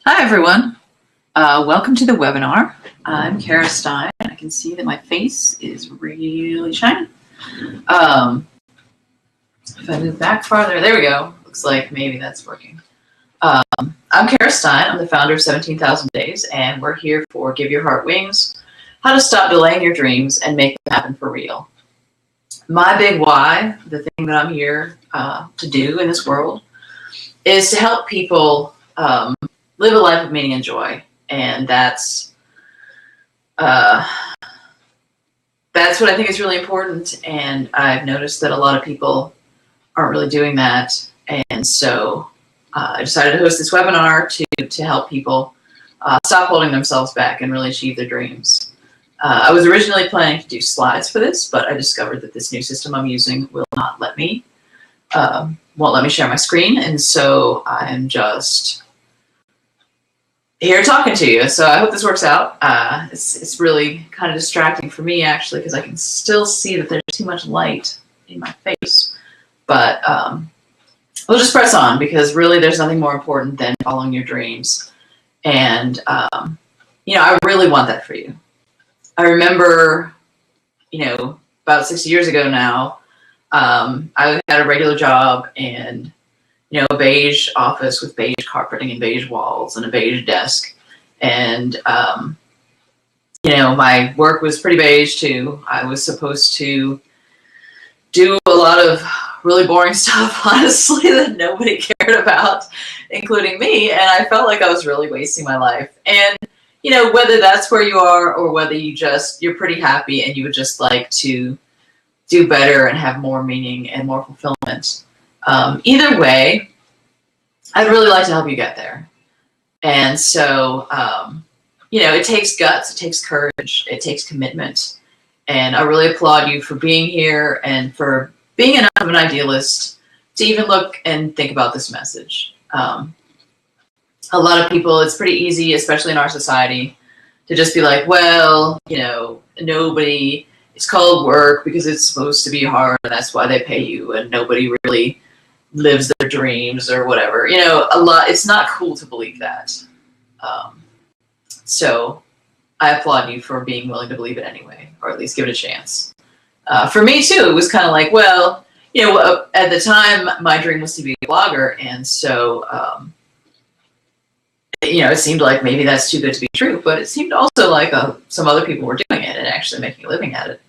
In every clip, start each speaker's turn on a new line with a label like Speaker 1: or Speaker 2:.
Speaker 1: Hi, everyone. Welcome to the webinar. I'm Kara Stein. I can see that my face is really shining. If I move back farther, there we go. Looks like maybe that's working. I'm Kara Stein. I'm the founder of 17,000 Days, and we're here for Give Your Heart Wings, how to stop delaying your dreams and make them happen for real. My big why, the thing that I'm here to do in this world, is to help people live a life of meaning and joy, and that's what I think is really important. And I've noticed that a lot of people aren't really doing that, and so I decided to host this webinar to help people stop holding themselves back and really achieve their dreams. I was originally planning to do slides for this, but I discovered that this new system I'm using will not let me, won't let me share my screen, and so I'm just here talking to you. So I hope this works out. It's really kind of distracting for me, actually, because I can still see that there's too much light in my face. But we'll just press on, because really there's nothing more important than following your dreams. And, I really want that for you. I remember, about 6 years ago now, I had a regular job and a beige office with beige carpeting and beige walls and a beige desk. And, my work was pretty beige too. I was supposed to do a lot of really boring stuff, honestly, that nobody cared about, including me. And I felt like I was really wasting my life. And, whether that's where you are or whether you're pretty happy and you would just like to do better and have more meaning and more fulfillment. Either way, I'd really like to help you get there. And so, it takes guts, it takes courage, it takes commitment. And I really applaud you for being here and for being enough of an idealist to even look and think about this message. A lot of people, it's pretty easy, especially in our society, to just be like, well, nobody, it's called work because it's supposed to be hard and that's why they pay you, and nobody really lives their dreams or whatever. It's not cool to believe that. So I applaud you for being willing to believe it anyway, or at least give it a chance. For me too, it was kind of like, well, at the time my dream was to be a blogger. And so, it seemed like maybe that's too good to be true, but it seemed also like some other people were doing it and actually making a living at it.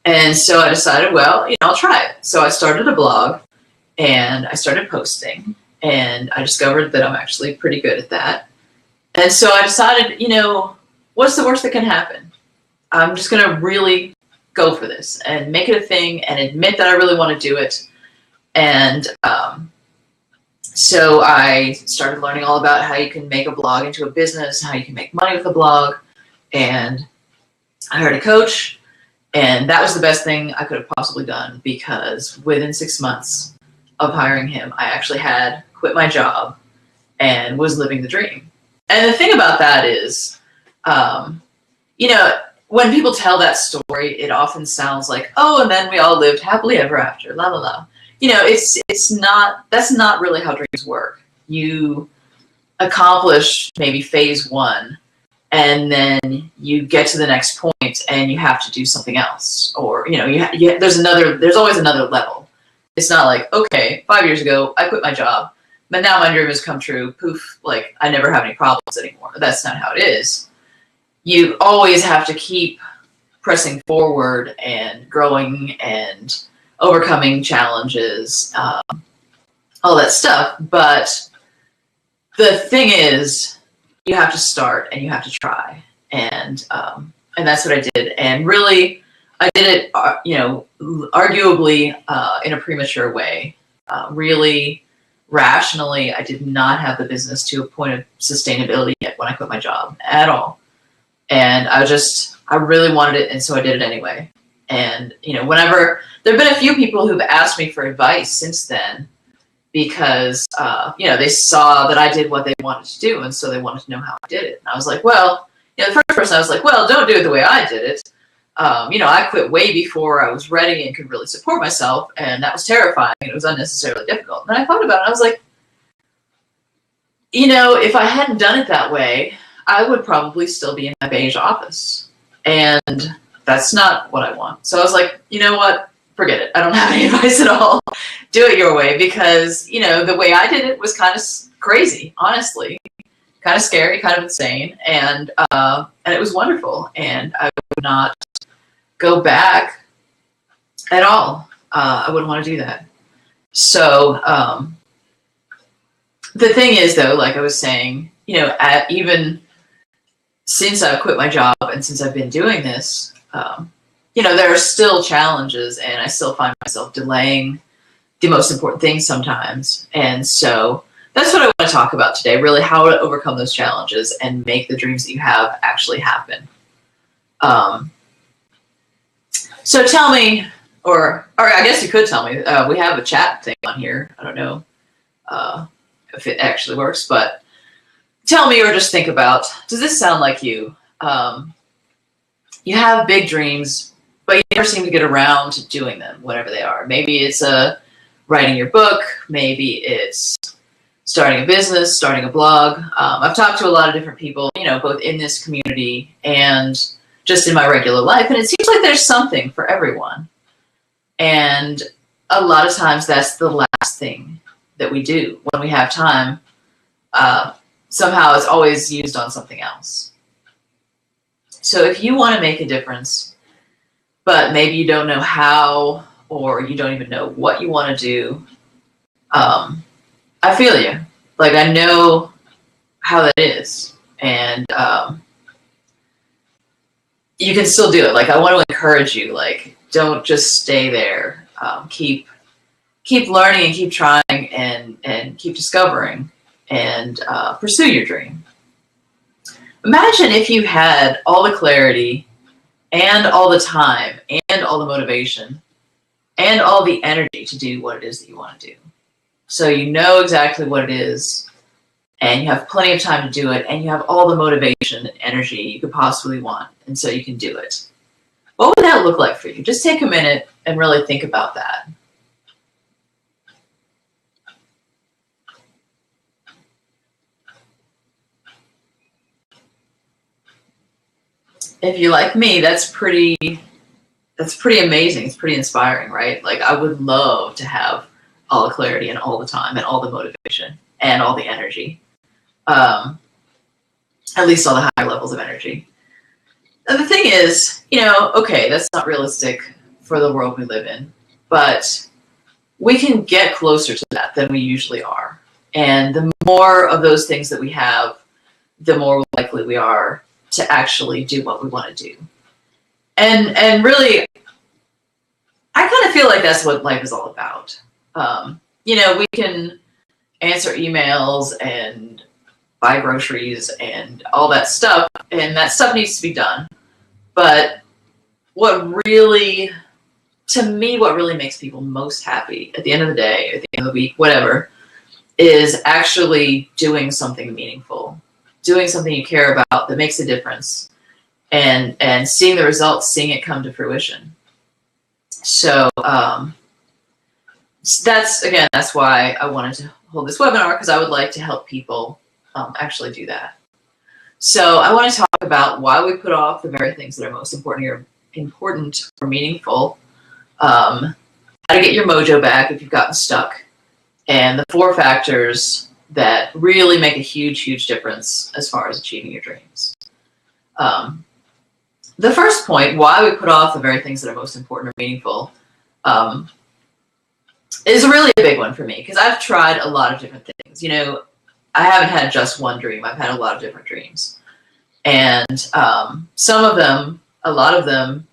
Speaker 1: And so I decided, well, I'll try it. So I started a blog and I started posting, and I discovered that I'm actually pretty good at that. And so I decided, what's the worst that can happen? I'm just going to really go for this and make it a thing and admit that I really want to do it. And so I started learning all about how you can make a blog into a business, how you can make money with a blog. And I hired a coach, and that was the best thing I could have possibly done, because within 6 months of hiring him, I actually had quit my job and was living the dream. And the thing about that is, when people tell that story, it often sounds like, oh, and then we all lived happily ever after, la la la. That's not really how dreams work. You accomplish maybe phase one, and then you get to the next point and you have to do something else. Or, there's always another level. It's not like, okay, 5 years ago, I quit my job, but now my dream has come true. Poof, like I never have any problems anymore. That's not how it is. You always have to keep pressing forward and growing and overcoming challenges, all that stuff. But the thing is, you have to start and you have to try. And that's what I did. And really, I did it, arguably in a premature way. Really rationally, I did not have the business to a point of sustainability yet when I quit my job at all. And I really wanted it, and so I did it anyway. And, whenever, there have been a few people who've asked me for advice since then, because, they saw that I did what they wanted to do, and so they wanted to know how I did it. And I was like, well, the first person I was like, well, don't do it the way I did it. I quit way before I was ready and could really support myself, and that was terrifying, and it was unnecessarily difficult. And then I thought about it, and I was like, if I hadn't done it that way, I would probably still be in my beige office. And that's not what I want. So I was like, you know what? Forget it. I don't have any advice at all. Do it your way, because, the way I did it was kind of crazy, honestly. Kind of scary, kind of insane. And it was wonderful. And I would not go back at all. I wouldn't want to do that. So the thing is, though, like I was saying, even since I've quit my job and since I've been doing this, there are still challenges, and I still find myself delaying the most important things sometimes. And so that's what I want to talk about today, really how to overcome those challenges and make the dreams that you have actually happen. So tell me, or I guess you could tell me, we have a chat thing on here. I don't know if it actually works, but tell me, or just think about, does this sound like you? You have big dreams, but you never seem to get around to doing them, whatever they are. Maybe it's writing your book. Maybe it's starting a business, starting a blog. I've talked to a lot of different people, both in this community and just in my regular life. And it seems like there's something for everyone. And a lot of times that's the last thing that we do when we have time. Somehow it's always used on something else. So if you want to make a difference, but maybe you don't know how, or you don't even know what you want to do, I feel you. Like, I know how that is. And you can still do it. Like, I want to encourage you, like, don't just stay there. Keep learning and keep trying and keep discovering and pursue your dream. Imagine if you had all the clarity and all the time and all the motivation and all the energy to do what it is that you want to do. So you know exactly what it is, and you have plenty of time to do it, and you have all the motivation and energy you could possibly want, and so you can do it. What would that look like for you? Just take a minute and really think about that. If you're like me, that's pretty amazing. It's pretty inspiring, right? Like, I would love to have all the clarity and all the time and all the motivation and all the energy. At least all the higher levels of energy. And the thing is, okay, that's not realistic for the world we live in, but we can get closer to that than we usually are. And the more of those things that we have, the more likely we are to actually do what we want to do. And really, I kind of feel like that's what life is all about. We can answer emails and buy groceries and all that stuff, and that stuff needs to be done. But what really makes people most happy at the end of the day, at the end of the week, whatever, is actually doing something meaningful, doing something you care about that makes a difference, and seeing the results, seeing it come to fruition. So that's why I wanted to hold this webinar, because I would like to help people actually do that. So I want to talk about why we put off the very things that are most important or meaningful, how to get your mojo back if you've gotten stuck, and the 4 factors that really make a huge, huge difference as far as achieving your dreams. The first point, why we put off the very things that are most important or meaningful, is really a big one for me, because I've tried a lot of different things. I haven't had just one dream. I've had a lot of different dreams. And a lot of them,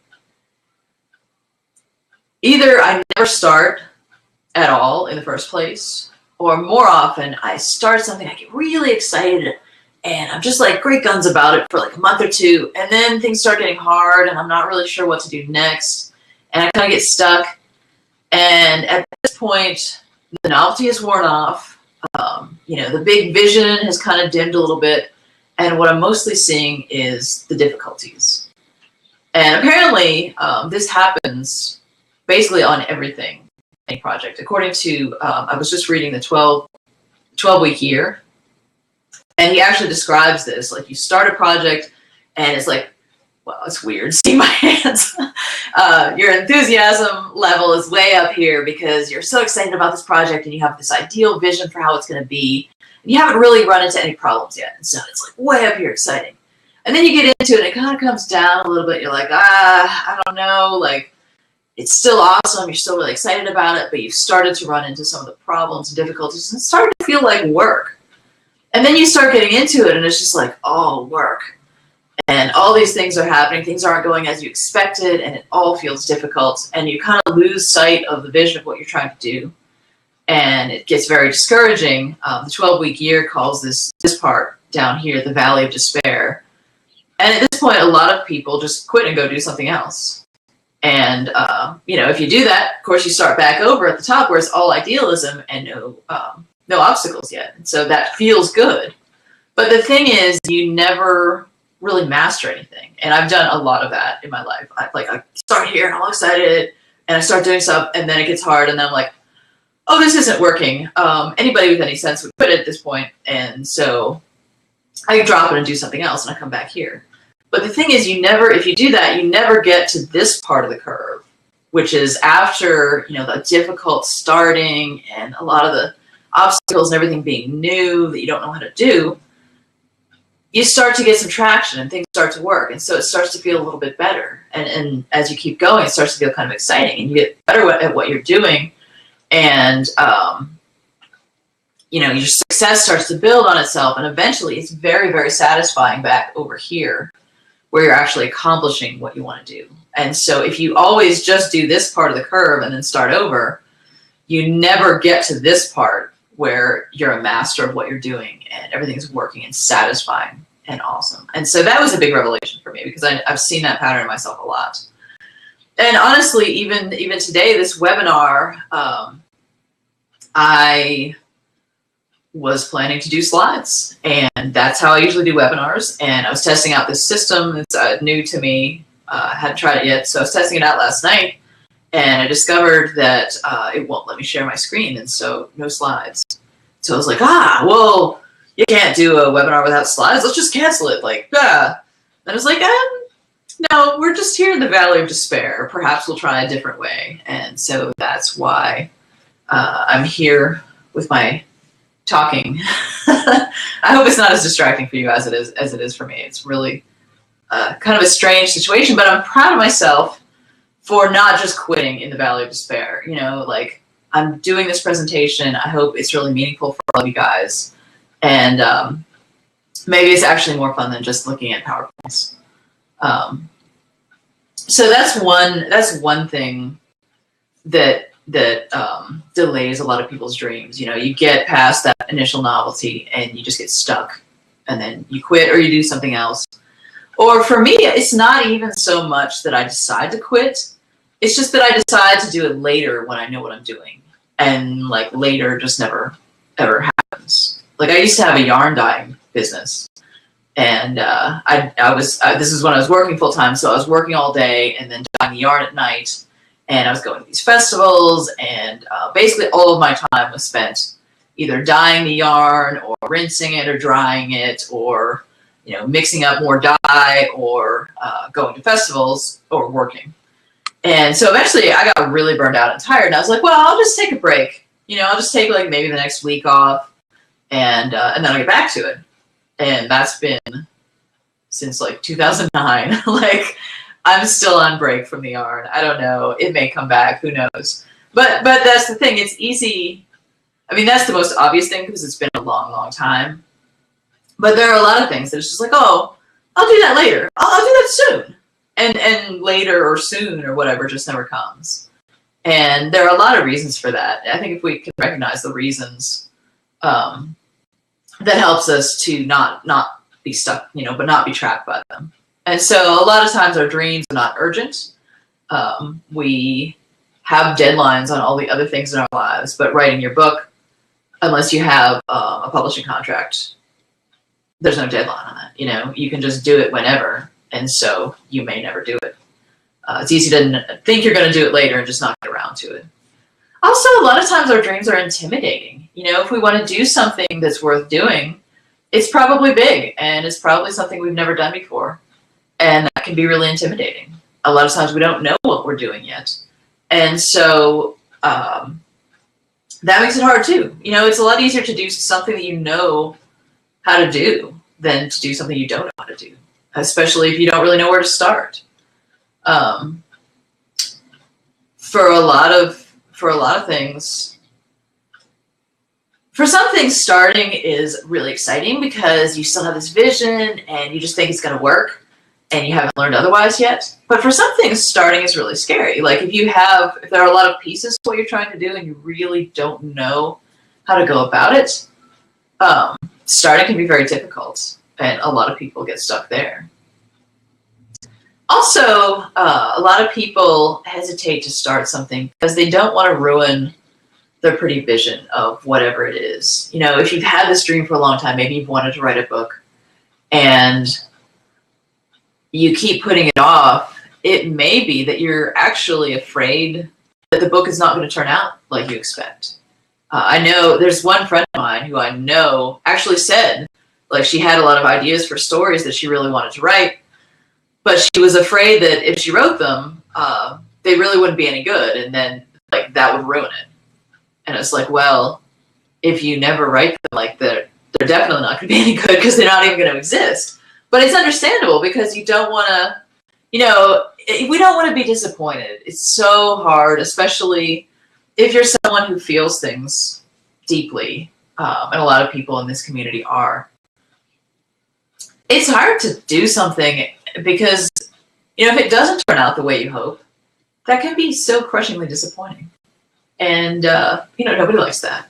Speaker 1: either I never start at all in the first place, or more often I start something, I get really excited, and I'm just like great guns about it for like a month or two, and then things start getting hard, and I'm not really sure what to do next, and I kind of get stuck. And at this point, the novelty has worn off. The big vision has kind of dimmed a little bit, and what I'm mostly seeing is the difficulties. And apparently, this happens basically on everything, any project. According to, I was just reading the 12-week year, And he actually describes this, like you start a project and it's like, well, it's weird seeing my hands. Your enthusiasm level is way up here because you're so excited about this project and you have this ideal vision for how it's going to be. And you haven't really run into any problems yet. And so it's like way up here exciting. And then you get into it and it kind of comes down a little bit. You're like, I don't know, like it's still awesome. You're still really excited about it, but you've started to run into some of the problems and difficulties and it's starting to feel like work. And then you start getting into it and it's just like, oh, work. And all these things are happening. Things aren't going as you expected and it all feels difficult. And you kind of lose sight of the vision of what you're trying to do. And it gets very discouraging. The 12-week year calls this part down here the Valley of Despair. And at this point, a lot of people just quit and go do something else. And, if you do that, of course, you start back over at the top where it's all idealism and no obstacles yet. And so that feels good. But the thing is, you never really master anything. And I've done a lot of that in my life. I start here and I'm all excited and I start doing stuff and then it gets hard and then I'm like, oh, this isn't working. Anybody with any sense would quit it at this point. And so I drop it and do something else and I come back here. But the thing is, if you do that, you never get to this part of the curve, which is after, the difficult starting and a lot of the obstacles and everything being new that you don't know how to do, you start to get some traction and things start to work. And so it starts to feel a little bit better. And as you keep going, it starts to feel kind of exciting and you get better at what you're doing. And, your success starts to build on itself. And eventually it's very, very satisfying back over here where you're actually accomplishing what you want to do. And so if you always just do this part of the curve and then start over, you never get to this part where you're a master of what you're doing and everything's working and satisfying and awesome. And so that was a big revelation for me because I've seen that pattern in myself a lot. And honestly, even today, this webinar, I was planning to do slides and that's how I usually do webinars. And I was testing out this system. It's new to me. Hadn't tried it yet. So I was testing it out last night. And I discovered that it won't let me share my screen, and so no slides. So I was like, well, you can't do a webinar without slides. Let's just cancel it. And I was like, no, we're just here in the Valley of Despair. Perhaps we'll try a different way. And so that's why I'm here with my talking. I hope it's not as distracting for you as it is for me. It's really kind of a strange situation, but I'm proud of myself for not just quitting in the Valley of Despair. I'm doing this presentation. I hope it's really meaningful for all of you guys. And maybe it's actually more fun than just looking at PowerPoints. So that's one thing that delays a lot of people's dreams. You get past that initial novelty and you just get stuck and then you quit or you do something else. Or for me, it's not even so much that I decide to quit. It's just that I decide to do it later when I know what I'm doing. And later just never, ever happens. I used to have a yarn dyeing business. And this is when I was working full time. So I was working all day and then dyeing the yarn at night. And I was going to these festivals and basically all of my time was spent either dyeing the yarn or rinsing it or drying it or mixing up more dye or going to festivals or working. And so eventually I got really burned out and tired and I was like, well, I'll just take a break. I'll just take maybe the next week off and then I'll get back to it. And that's been since 2009. I'm still on break from the yarn. I don't know. It may come back. Who knows? But that's the thing. It's easy. I mean, that's the most obvious thing because it's been a long, long time. But there are a lot of things that it's just oh, I'll do that later. I'll do that soon. And later or soon or whatever just never comes. And there are a lot of reasons for that. I think if we can recognize the reasons, that helps us to not be stuck, but not be trapped by them. And so a lot of times our dreams are not urgent. We have deadlines on all the other things in our lives, but writing your book, unless you have a publishing contract, there's no deadline on that. You can just do it whenever. And so you may never do it. It's easy to think you're going to do it later and just not get around to it. Also, a lot of times our dreams are intimidating. If we want to do something that's worth doing, it's probably big, and it's probably something we've never done before. And that can be really intimidating. A lot of times we don't know what we're doing yet. And so that makes it hard too. You know, it's a lot easier to do something that you know how to do than to do something you don't know how to do, especially if you don't really know where to start. For a lot of things, for some things, starting is really exciting because you still have this vision and you just think it's going to work and you haven't learned otherwise yet. But for some things, starting is really scary. Like if there are a lot of pieces to what you're trying to do and you really don't know how to go about it, starting can be very difficult, and a lot of people get stuck there. Also, a lot of people hesitate to start something because they don't want to ruin their pretty vision of whatever it is. You know, if you've had this dream for a long time, maybe you've wanted to write a book and you keep putting it off, it may be that you're actually afraid that the book is not going to turn out like you expect. I know there's one friend of mine who I know actually said, like, she had a lot of ideas for stories that she really wanted to write, but she was afraid that if she wrote them, they really wouldn't be any good, and then like that would ruin it. And it's like, well, if you never write them, like they're definitely not going to be any good because they're not even going to exist. But it's understandable because you don't want to, you know, we don't want to be disappointed. It's so hard, especially if you're someone who feels things deeply, and a lot of people in this community are. It's hard to do something because, you know, if it doesn't turn out the way you hope, that can be so crushingly disappointing. And, you know, nobody likes that.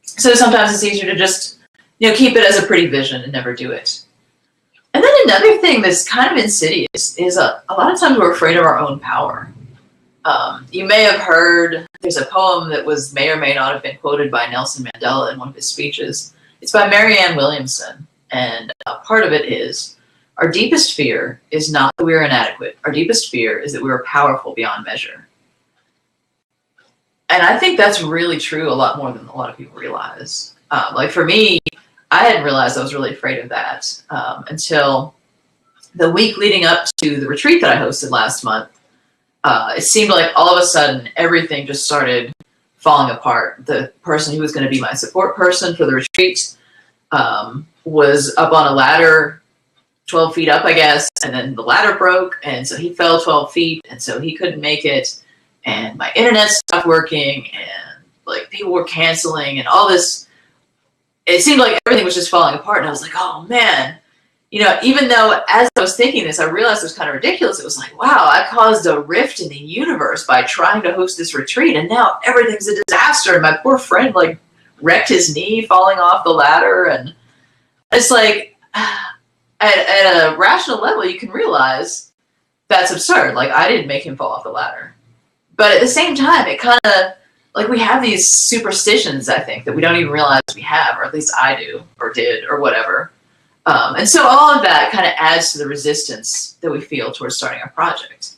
Speaker 1: So sometimes it's easier to just, you know, keep it as a pretty vision and never do it. And then another thing that's kind of insidious is a lot of times we're afraid of our own power. You may have heard, there's a poem that may or may not have been quoted by Nelson Mandela in one of his speeches. It's by Marianne Williamson. And part of it is, our deepest fear is not that we are inadequate. Our deepest fear is that we are powerful beyond measure. And I think that's really true a lot more than a lot of people realize. Like for me, I hadn't realized I was really afraid of that until the week leading up to the retreat that I hosted last month. It seemed like all of a sudden everything just started falling apart. The person who was going to be my support person for the retreat was up on a ladder 12 feet up, I guess, and then the ladder broke, and so he fell 12 feet, and so he couldn't make it, and my internet stopped working, and like people were canceling, and all this. It seemed like everything was just falling apart, and I was like, oh man. You know, even though as I was thinking this, I realized it was kind of ridiculous. It was like, wow, I caused a rift in the universe by trying to host this retreat, and now everything's a disaster, and my poor friend like wrecked his knee falling off the ladder, and it's like, at a rational level, you can realize that's absurd. Like, I didn't make him fall off the ladder. But at the same time, it kind of, like, we have these superstitions, I think, that we don't even realize we have, or at least I do, or did, or whatever. And so all of that kind of adds to the resistance that we feel towards starting a project.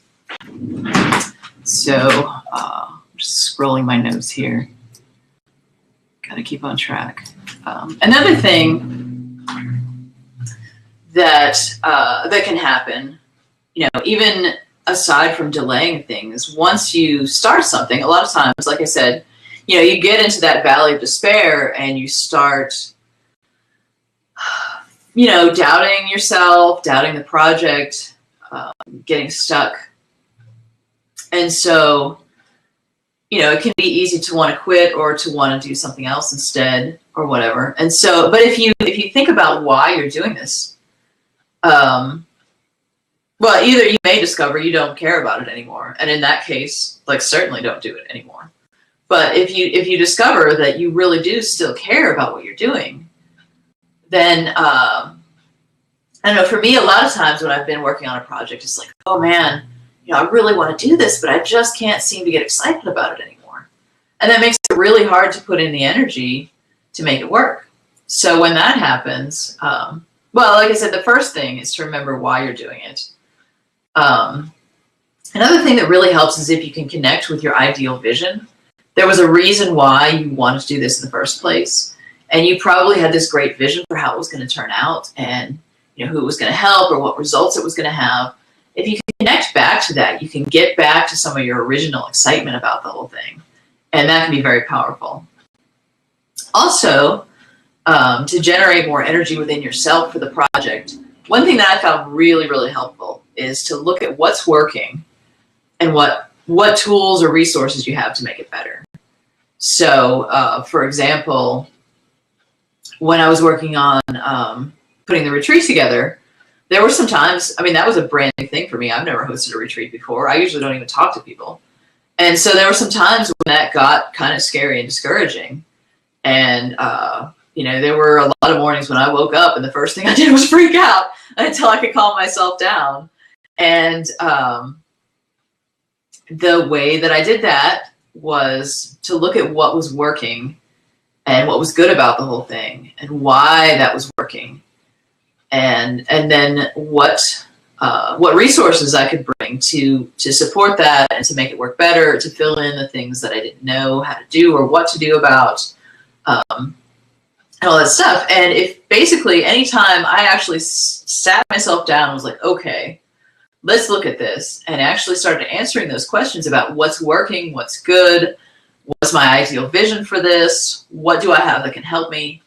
Speaker 1: So, I'm just scrolling my notes here. Gotta keep on track. Another thing that can happen, you know, even aside from delaying things, once you start something, a lot of times, like I said, you know, you get into that valley of despair and you start, you know, doubting yourself, doubting the project, getting stuck. And so, you know, it can be easy to want to quit or to want to do something else instead or whatever. And so, but if you think about why you're doing this, well, either you may discover you don't care about it anymore, and in that case, like, certainly don't do it anymore. But if you discover that you really do still care about what you're doing, then I don't know. For me, a lot of times when I've been working on a project, it's like, oh man, you know, I really want to do this, but I just can't seem to get excited about it anymore, and that makes it really hard to put in the energy to make it work. So when that happens, well, like I said, the first thing is to remember why you're doing it. Another thing that really helps is if you can connect with your ideal vision. There was a reason why you wanted to do this in the first place. and you probably had this great vision for how it was going to turn out, and who it was going to help or what results it was going to have. If you can connect back to that, you can get back to some of your original excitement about the whole thing, and that can be very powerful. Also, to generate more energy within yourself for the project, one thing that I found really, really helpful is to look at what's working and what tools or resources you have to make it better. So, for example, when I was working on putting the retreat together, there were some times, that was a brand new thing for me. I've never hosted a retreat before. I usually don't even talk to people. And so there were some times when that got kind of scary and discouraging. And, there were a lot of mornings when I woke up and the first thing I did was freak out until I could calm myself down. And the way that I did that was to look at what was working and what was good about the whole thing and why that was working. And then what resources I could bring to support that and to make it work better, to fill in the things that I didn't know how to do or what to do about, and all that stuff. And if basically anytime I actually sat myself down and was like, okay, let's look at this, and actually started answering those questions about what's working, what's good, what's my ideal vision for this, what do I have that can help me,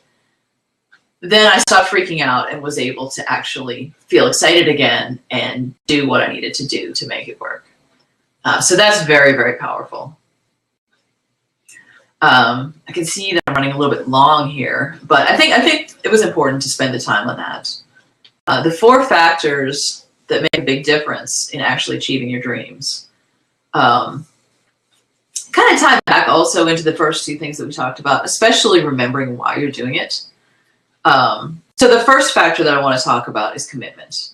Speaker 1: then I stopped freaking out and was able to actually feel excited again and do what I needed to do to make it work. So that's very, very powerful. I can see that I'm running a little bit long here, but I think it was important to spend the time on that. The 4 factors that make a big difference in actually achieving your dreams. Kind of tie back also into the first 2 things that we talked about, especially remembering why you're doing it. So the first factor that I want to talk about is commitment.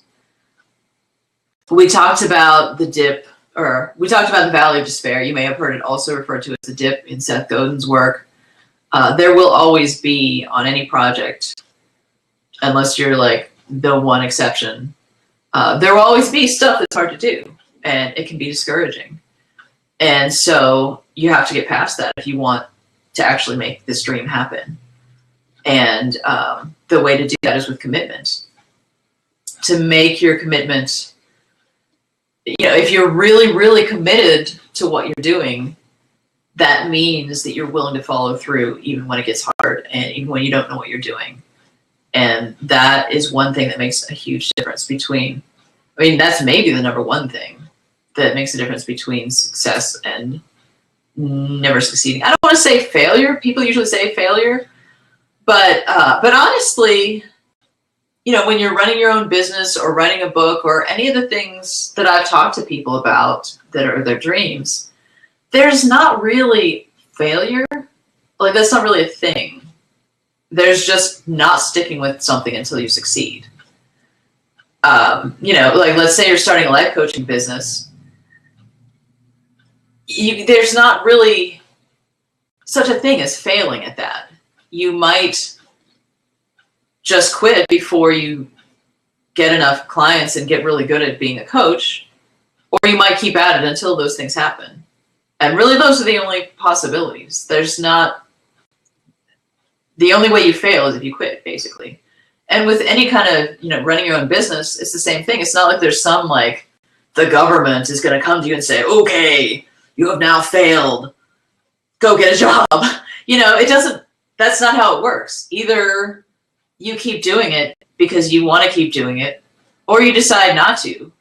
Speaker 1: We talked about the dip, or we talked about the valley of despair. You may have heard it also referred to as the dip in Seth Godin's work. There will always be on any project, unless you're like the one exception, there will always be stuff that's hard to do, and it can be discouraging. And so you have to get past that if you want to actually make this dream happen. And the way to do that is with commitment. To make your commitment, if you're really, really committed to what you're doing, that means that you're willing to follow through even when it gets hard and even when you don't know what you're doing. And that is one thing that makes a huge difference between, that's maybe the number one thing that makes a difference between success and never succeeding. I don't want to say failure. People usually say failure. But honestly, when you're running your own business or writing a book or any of the things that I've talked to people about that are their dreams, there's not really failure. Like, that's not really a thing. There's just not sticking with something until you succeed. Like, let's say you're starting a life coaching business. There's not really such a thing as failing at that. You might just quit before you get enough clients and get really good at being a coach, or you might keep at it until those things happen. And really, those are the only possibilities. There's not, the only way you fail is if you quit, basically. And with any kind of, running your own business, it's the same thing. It's not like there's some, like, the government is going to come to you and say, okay, you have now failed. Go get a job. It doesn't, that's not how it works. Either you keep doing it because you want to keep doing it, or you decide not to,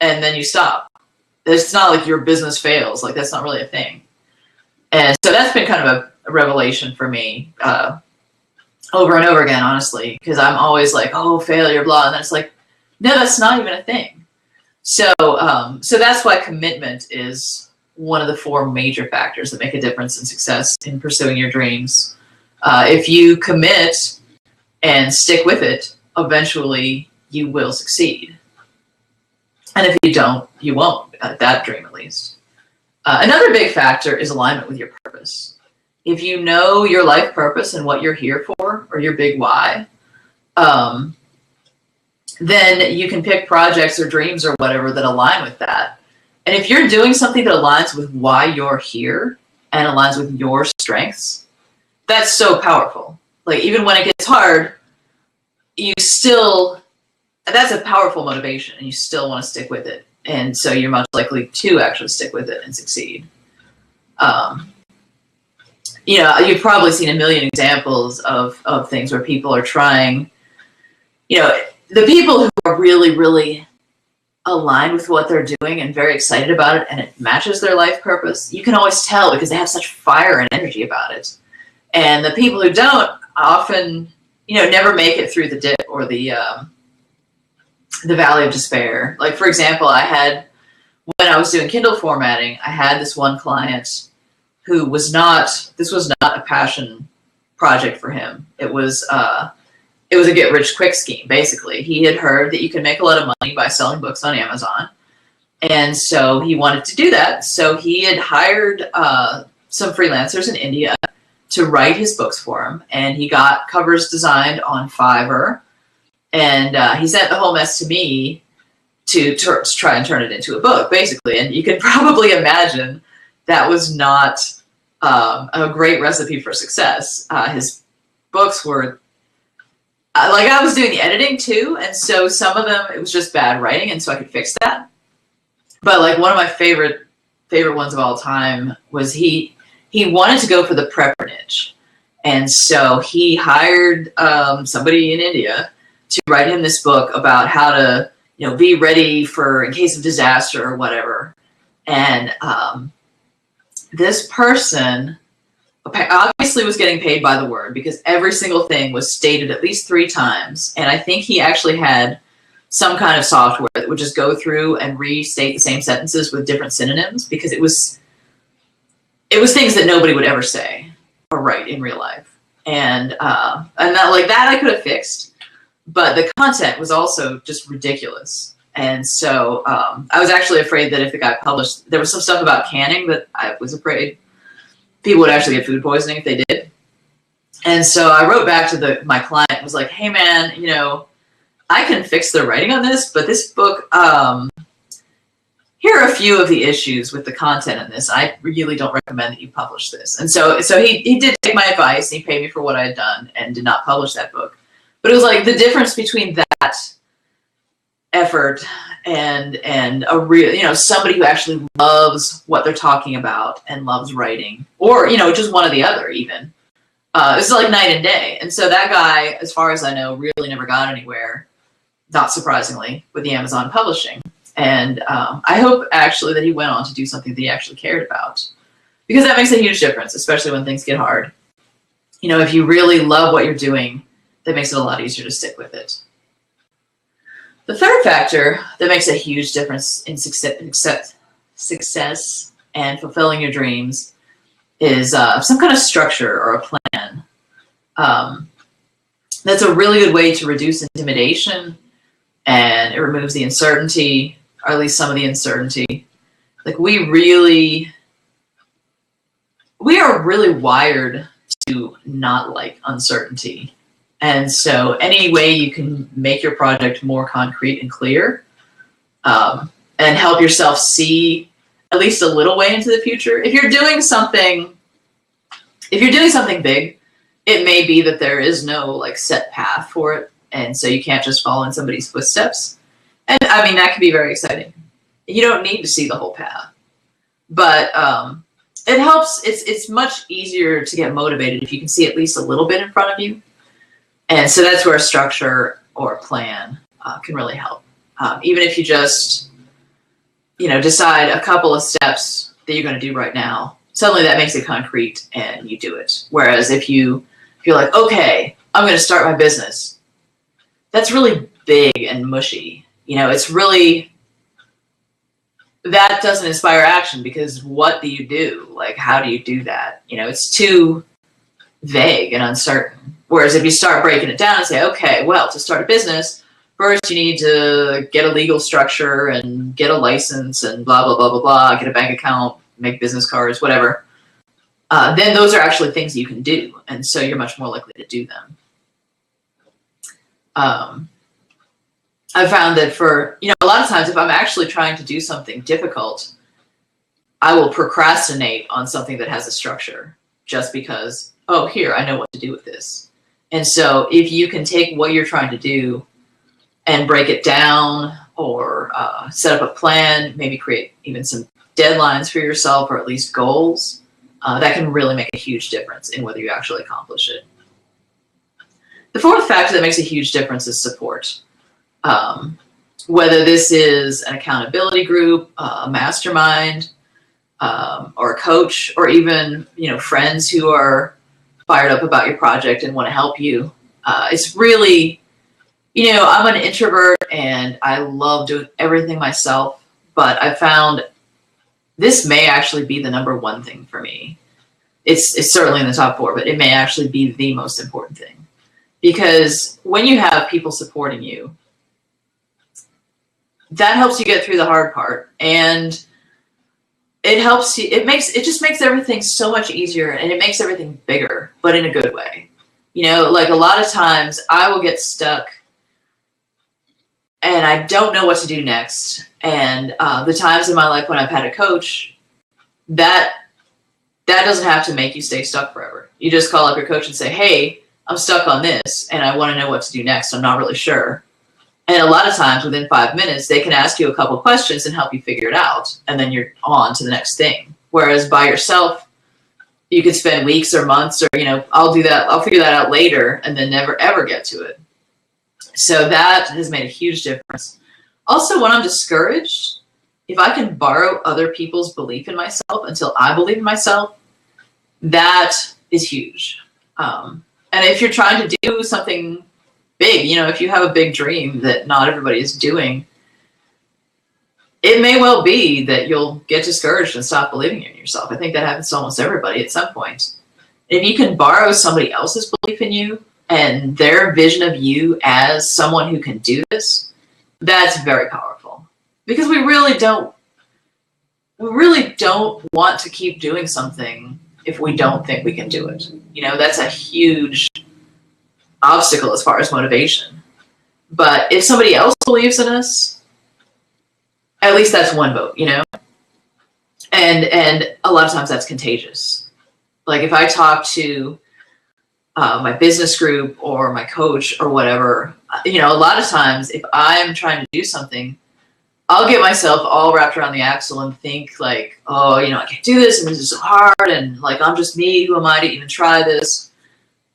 Speaker 1: and then you stop. It's not like your business fails. Like, that's not really a thing. And so that's been kind of a revelation for me over and over again, honestly, because I'm always like, oh, failure, blah. And then it's like, no, that's not even a thing. So that's why commitment is one of the 4 major factors that make a difference in success in pursuing your dreams. If you commit and stick with it, eventually you will succeed. And if you don't, you won't, that dream at least. Another big factor is alignment with your purpose. If you know your life purpose and what you're here for, or your big why, then you can pick projects or dreams or whatever that align with that. And if you're doing something that aligns with why you're here and aligns with your strengths, that's so powerful. like even when it gets hard, you still, that's a powerful motivation, and you still want to stick with it. And so you're much likely to actually stick with it and succeed. You know, you've probably seen a million examples of things where people are trying, you know, the people who are really, really aligned with what they're doing and very excited about it, and it matches their life purpose, you can always tell because they have such fire and energy about it. And the people who don't often, you know, never make it through the dip or the valley of despair. Like, for example, when I was doing Kindle formatting, I had this one client who was this was not a passion project for him. It was a get-rich-quick scheme, basically. He had heard that you can make a lot of money by selling books on Amazon, and so he wanted to do that. So he had hired some freelancers in India to write his books for him, and he got covers designed on Fiverr, and he sent the whole mess to me to try and turn it into a book, basically. And you can probably imagine that was not a great recipe for success. His books were, like, I was doing the editing too, and so some of them, it was just bad writing, and so I could fix that. But like one of my favorite ones of all time was he wanted to go for the prepper niche, and so he hired somebody in India to write him this book about how to, you know, be ready for in case of disaster or whatever. And this person obviously was getting paid by the word because every single thing was stated at least 3 times. And I think he actually had some kind of software that would just go through and restate the same sentences with different synonyms, because it was things that nobody would ever say or write in real life. And that, like, that I could have fixed, but the content was also just ridiculous. And so I was actually afraid that if it got published, there was some stuff about canning that I was afraid people would actually get food poisoning if they did. And so I wrote back to my client and was like, hey man, you know, I can fix the writing on this, but this book, here are a few of the issues with the content in this. I really don't recommend that you publish this. And so he did take my advice, and he paid me for what I had done and did not publish that book. But it was like the difference between that effort and a real, you know, somebody who actually loves what they're talking about and loves writing, or, you know, just one or the other even. It's like night and day. And so that guy, as far as I know, really never got anywhere, not surprisingly, with the Amazon publishing. And I hope actually that he went on to do something that he actually cared about, because that makes a huge difference, especially when things get hard. You know, if you really love what you're doing, that makes it a lot easier to stick with it. The third factor that makes a huge difference in success and fulfilling your dreams is some kind of structure or a plan. That's a really good way to reduce intimidation, and it removes the uncertainty, or at least some of the uncertainty. Like, we are really wired to not like uncertainty. And so any way you can make your project more concrete and clear, and help yourself see at least a little way into the future. If you're doing something big, it may be that there is no like set path for it, and so you can't just follow in somebody's footsteps. And I mean, that can be very exciting. You don't need to see the whole path, but it helps. It's much easier to get motivated if you can see at least a little bit in front of you. And so that's where a structure or a plan can really help. Even if you just, you know, decide a couple of steps that you're going to do right now, suddenly that makes it concrete and you do it. Whereas if you're like, okay, I'm going to start my business, that's really big and mushy. You know, it's really, that doesn't inspire action, because what do you do? Like, how do you do that? You know, it's too vague and uncertain. Whereas if you start breaking it down and say, okay, well, to start a business, first you need to get a legal structure and get a license and blah, blah, blah, blah, blah, get a bank account, make business cards, whatever. Then those are actually things you can do. And so you're much more likely to do them. I found that for, you know, a lot of times if I'm actually trying to do something difficult, I will procrastinate on something that has a structure just because, oh, here, I know what to do with this. And so if you can take what you're trying to do and break it down, or set up a plan, maybe create even some deadlines for yourself, or at least goals, that can really make a huge difference in whether you actually accomplish it. The fourth factor that makes a huge difference is support. Whether this is an accountability group, a mastermind, or a coach, or even, friends who are fired up about your project and want to help you. It's really, I'm an introvert and I love doing everything myself, but I found this may actually be the number one thing for me. It's certainly in the top 4, but it may actually be the most important thing. Because when you have people supporting you, that helps you get through the hard part, and it helps you, it just makes everything so much easier, and it makes everything bigger, but in a good way. Like a lot of times I will get stuck and I don't know what to do next. And the times in my life when I've had a coach, that doesn't have to make you stay stuck forever. You just call up your coach and say, hey, I'm stuck on this and I want to know what to do next. I'm not really sure. And a lot of times within 5 minutes, they can ask you a couple questions and help you figure it out. And then you're on to the next thing. Whereas by yourself, you could spend weeks or months or, I'll do that. I'll figure that out later and then never, ever get to it. So that has made a huge difference. Also, when I'm discouraged, if I can borrow other people's belief in myself until I believe in myself, that is huge. And if you're trying to do something big, if you have a big dream that not everybody is doing, it may well be that you'll get discouraged and stop believing in yourself. I think that happens to almost everybody at some point. If you can borrow somebody else's belief in you and their vision of you as someone who can do this, that's very powerful. Because we really don't want to keep doing something if we don't think we can do it. That's a huge obstacle as far as motivation. But if somebody else believes in us, at least that's one vote, and a lot of times that's contagious. Like if I talk to my business group or my coach or whatever, a lot of times if I'm trying to do something, I'll get myself all wrapped around the axle and think like, oh, I can't do this and this is so hard and like I'm just me, who am I to even try this?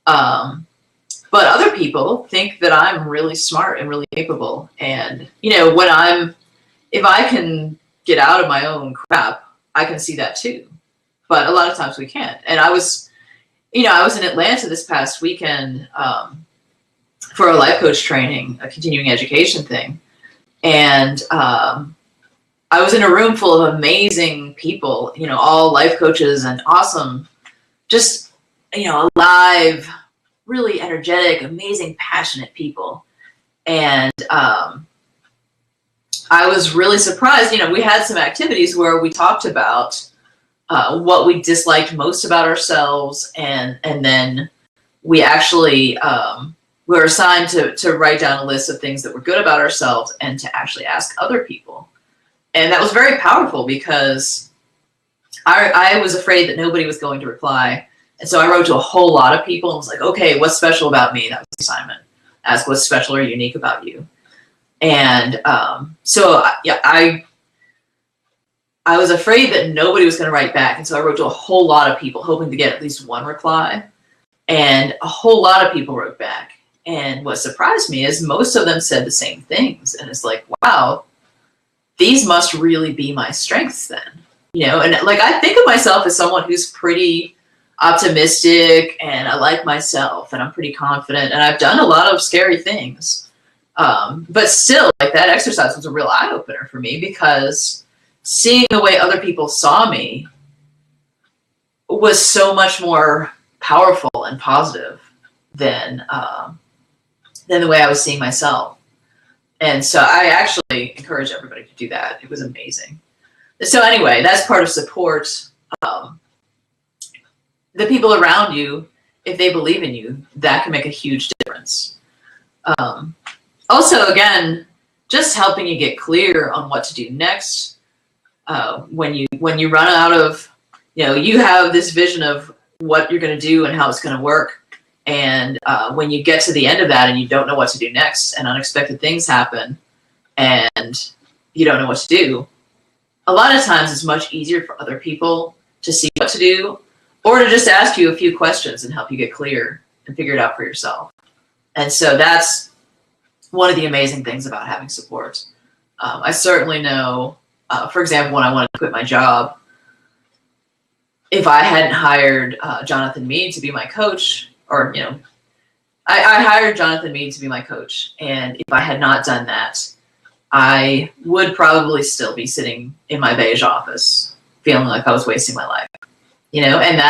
Speaker 1: But other people think that I'm really smart and really capable. And, if I can get out of my own crap, I can see that too. But a lot of times we can't. And I was in Atlanta this past weekend for a life coach training, a continuing education thing. And I was in a room full of amazing people, all life coaches and awesome, just, alive, really energetic, amazing, passionate people. And I was really surprised. We had some activities where we talked about what we disliked most about ourselves, and then we actually were assigned to write down a list of things that were good about ourselves and to actually ask other people. And that was very powerful because I was afraid that nobody was going to reply. And so I wrote to a whole lot of people and was like, okay, what's special about me? That was the assignment. Ask what's special or unique about you. And I was afraid that nobody was going to write back. And so I wrote to a whole lot of people hoping to get at least one reply. And a whole lot of people wrote back. And what surprised me is most of them said the same things. And it's like, wow, these must really be my strengths then. And like I think of myself as someone who's pretty optimistic and I like myself and I'm pretty confident and I've done a lot of scary things. But still, like that exercise was a real eye-opener for me because seeing the way other people saw me was so much more powerful and positive than the way I was seeing myself. And so I actually encourage everybody to do that. It was amazing. So anyway, that's part of support. The people around you, if they believe in you, that can make a huge difference. Also, again, just helping you get clear on what to do next. When you run out of, you have this vision of what you're going to do and how it's going to work. And when you get to the end of that and you don't know what to do next, and unexpected things happen, and you don't know what to do, a lot of times it's much easier for other people to see what to do, or to just ask you a few questions and help you get clear and figure it out for yourself. And so that's one of the amazing things about having support. I certainly know, for example, when I wanted to quit my job, if I hadn't hired Jonathan Mead to be my coach, or, I hired Jonathan Mead to be my coach. And if I had not done that, I would probably still be sitting in my beige office feeling like I was wasting my life, and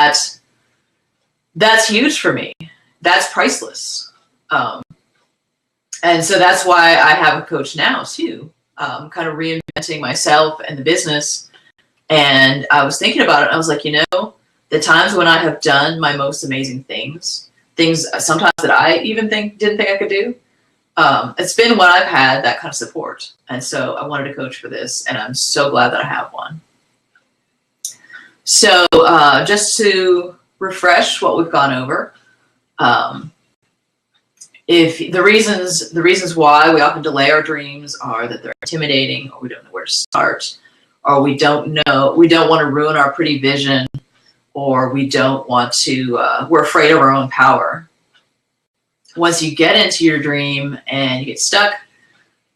Speaker 1: that's huge for me. That's priceless. And so that's why I have a coach now too, kind of reinventing myself and the business. And I was thinking about it. And I was like, the times when I have done my most amazing things sometimes that I even didn't think I could do, it's been when I've had that kind of support. And so I wanted a coach for this, and I'm so glad that I have one. So just to refresh what we've gone over, if the reasons why we often delay our dreams are that they're intimidating, or we don't know where to start, or we don't want to ruin our pretty vision, or we don't want to, we're afraid of our own power. Once you get into your dream and you get stuck,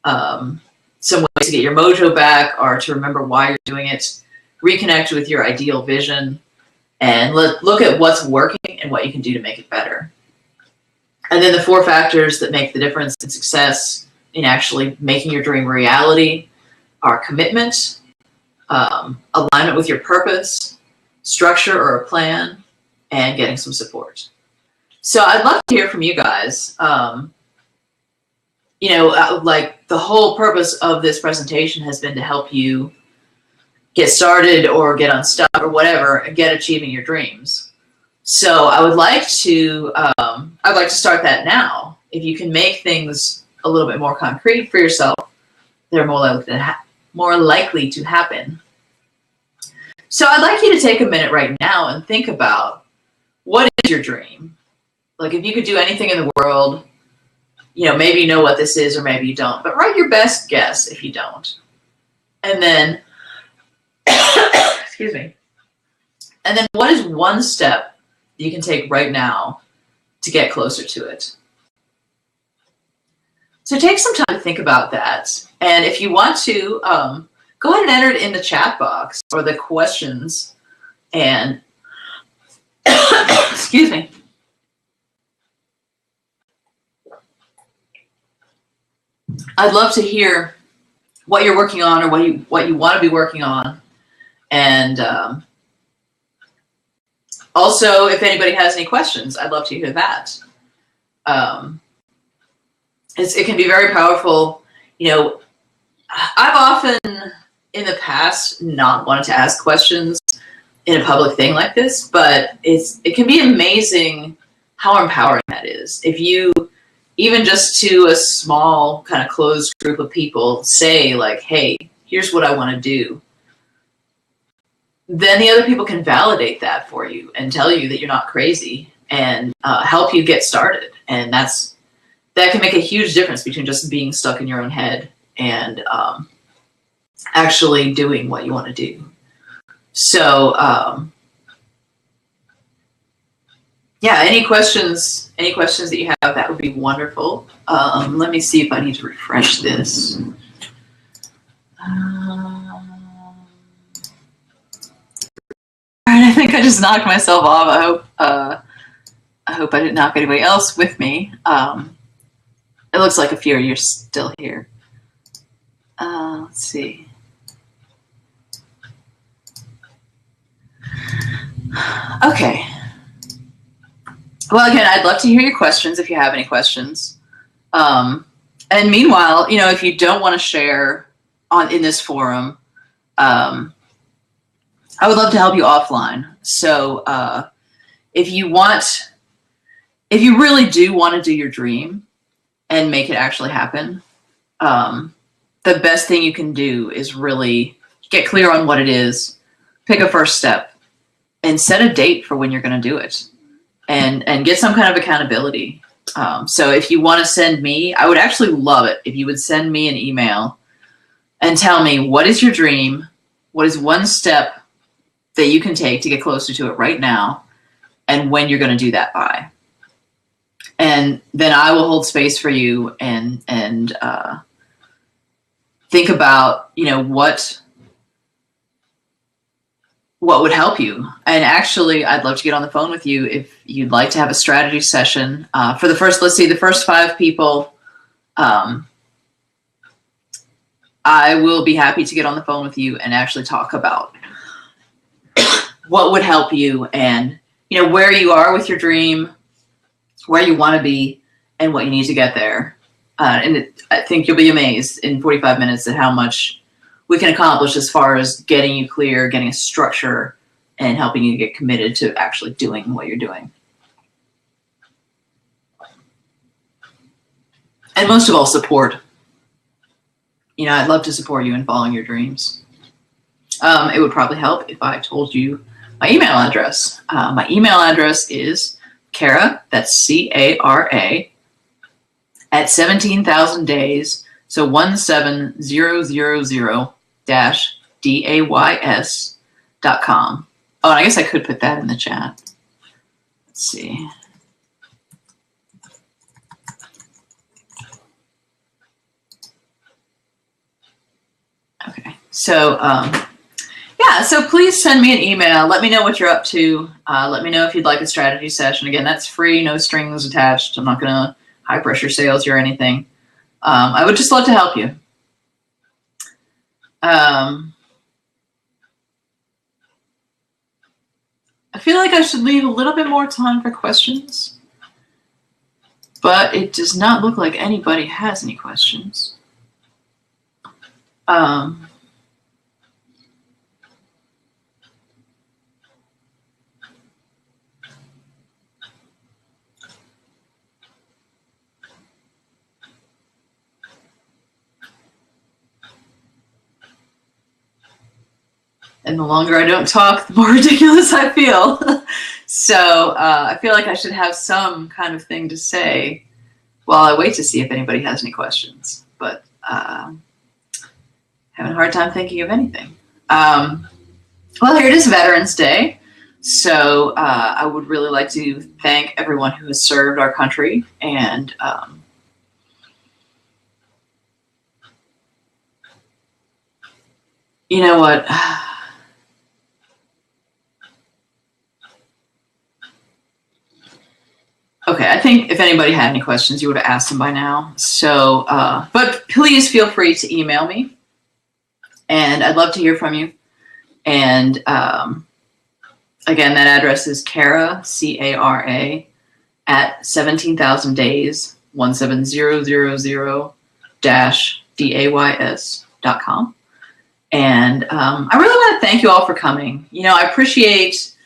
Speaker 1: some ways to get your mojo back are to remember why you're doing it, reconnect with your ideal vision, and look at what's working and what you can do to make it better. And then the 4 factors that make the difference in success in actually making your dream reality are commitment, alignment with your purpose, structure or a plan, and getting some support. So I'd love to hear from you guys. Like the whole purpose of this presentation has been to help you get started or get unstuck or whatever and get achieving your dreams. So I would like to start that now. If you can make things a little bit more concrete for yourself, they're more likely to happen. So I'd like you to take a minute right now and think about, what is your dream? Like, if you could do anything in the world, maybe you know what this is or maybe you don't, but write your best guess if you don't. And then, excuse me. And then what is one step you can take right now to get closer to it? So take some time to think about that. And if you want to, go ahead and enter it in the chat box or the questions. And, excuse me. I'd love to hear what you're working on or what you want to be working on. And also, if anybody has any questions, I'd love to hear that. It can be very powerful. I've often in the past not wanted to ask questions in a public thing like this, but it can be amazing how empowering that is. If you, even just to a small kind of closed group of people, say like, hey, here's what I want to do, then the other people can validate that for you and tell you that you're not crazy and help you get started. And that can make a huge difference between just being stuck in your own head and actually doing what you want to do. So yeah, any questions that you have, that would be wonderful. Let me see if I need to refresh this. All right, I think I just knocked myself off. I hope I didn't knock anybody else with me. It looks like a few of you are still here. Let's see. Okay. Well, again, I'd love to hear your questions if you have any questions. And meanwhile, if you don't want to share in this forum, I would love to help you offline. So if you really do want to do your dream and make it actually happen, the best thing you can do is really get clear on what it is, pick a first step, and set a date for when you're going to do it. and get some kind of accountability. So if you want to send me, I would actually love it if you would send me an email and tell me, what is your dream? What is one step that you can take to get closer to it right now, and when you're going to do that by? And then I will hold space for you and think about, you know, what would help you. And actually, I'd love to get on the phone with you if you'd like to have a strategy session. For the first, let's see, the first 5 people, I will be happy to get on the phone with you and actually talk about what would help you, and, you know, where you are with your dream, where you want to be, and what you need to get there. I think you'll be amazed in 45 minutes at how much we can accomplish as far as getting you clear, getting a structure, and helping you get committed to actually doing what you're doing. And most of all, support. You know, I'd love to support you in following your dreams. It would probably help if I told you my email address. My email address is Cara, that's C-A-R-A, at 17,000 days, so 17000-days.com. Oh, and I guess I could put that in the chat. Let's see. Okay, so yeah, so please send me an email. Let me know what you're up to. Let me know if you'd like a strategy session. Again, that's free, no strings attached. I'm not going to high pressure sales you or anything. I would just love to help you. I feel like I should leave a little bit more time for questions, but it does not look like anybody has any questions. And the longer I don't talk, the more ridiculous I feel. So I feel like I should have some kind of thing to say while I wait to see if anybody has any questions. But having a hard time thinking of anything. Well, here it is, Veterans Day. So I would really like to thank everyone who has served our country. And you know what? Okay, I think if anybody had any questions, you would have asked them by now. So, but please feel free to email me, and I'd love to hear from you. And again, that address is Cara, C-A-R-A, at 17,000 days, 17000-days.com. And I really want to thank you all for coming. You know, I appreciate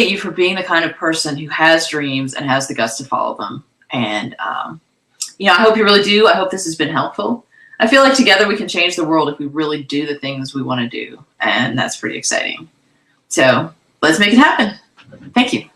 Speaker 1: you for being the kind of person who has dreams and has the guts to follow them. And, you know, I hope you really do. I hope this has been helpful. I feel like together we can change the world if we really do the things we want to do. And that's pretty exciting. So let's make it happen. Thank you.